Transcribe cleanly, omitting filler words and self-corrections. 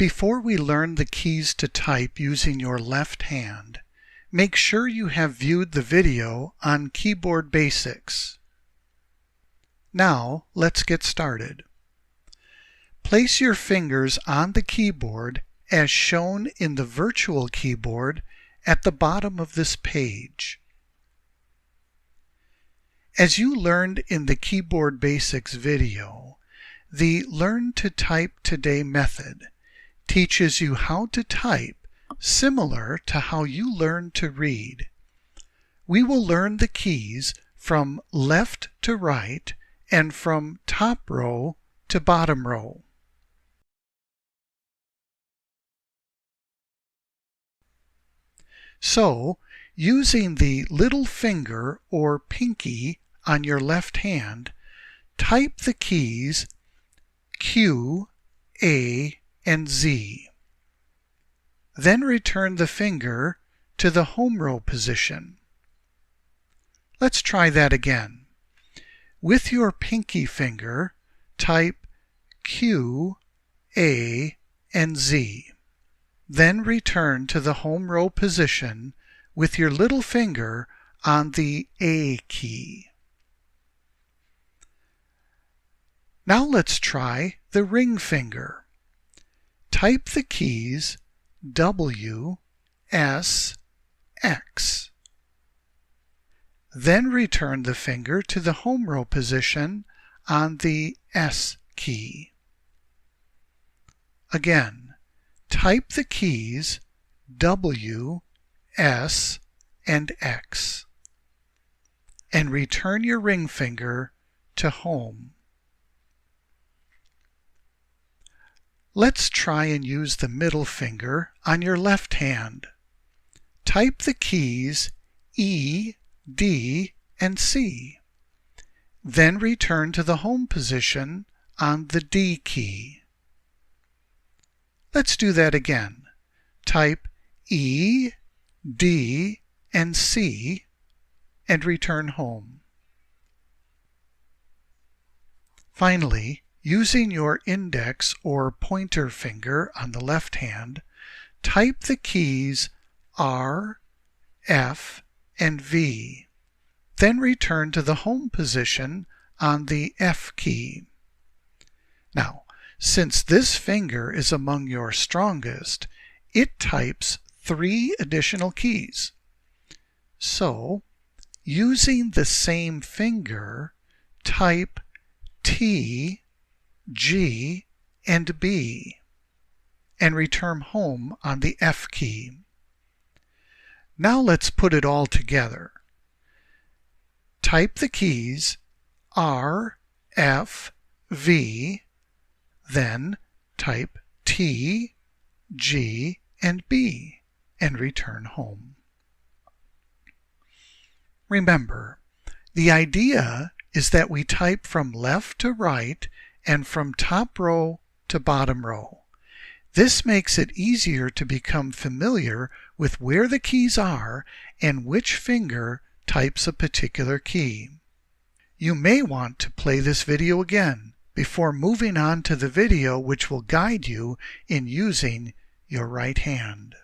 Before we learn the keys to type using your left hand, make sure you have viewed the video on keyboard basics. Now, let's get started. Place your fingers on the keyboard as shown in the virtual keyboard at the bottom of this page. As you learned in the Keyboard Basics video, the Learn to Type Today method teaches you how to type similar to how you learn to read. We will learn the keys from left to right and from top row to bottom row. So, using the little finger or pinky on your left hand, type the keys Q, A, and Z. Then return the finger to the home row position. Let's try that again. With your pinky finger, type Q, A, and Z. Then return to the home row position with your little finger on the A key. Now let's try the ring finger. Type the keys W, S, X. Then return the finger to the home row position on the S key. Again, type the keys W, S, and X, and return your ring finger to home. Let's try and use the middle finger on your left hand. Type the keys E, D, and C. Then return to the home position on the D key. Let's do that again. Type E, D, and C, and return home. Finally, using your index or pointer finger on the left hand, type the keys R, F, and V. Then return to the home position on the F key. Now, since this finger is among your strongest, it types 3 additional keys. So, using the same finger, type T, G, and B, and return home on the F key. Now let's put it all together. Type the keys R, F, V, then type T, G, and B, and return home. Remember, the idea is that we type from left to right and from top row to bottom row. This makes it easier to become familiar with where the keys are and which finger types a particular key. You may want to play this video again before moving on to the video which will guide you in using your right hand.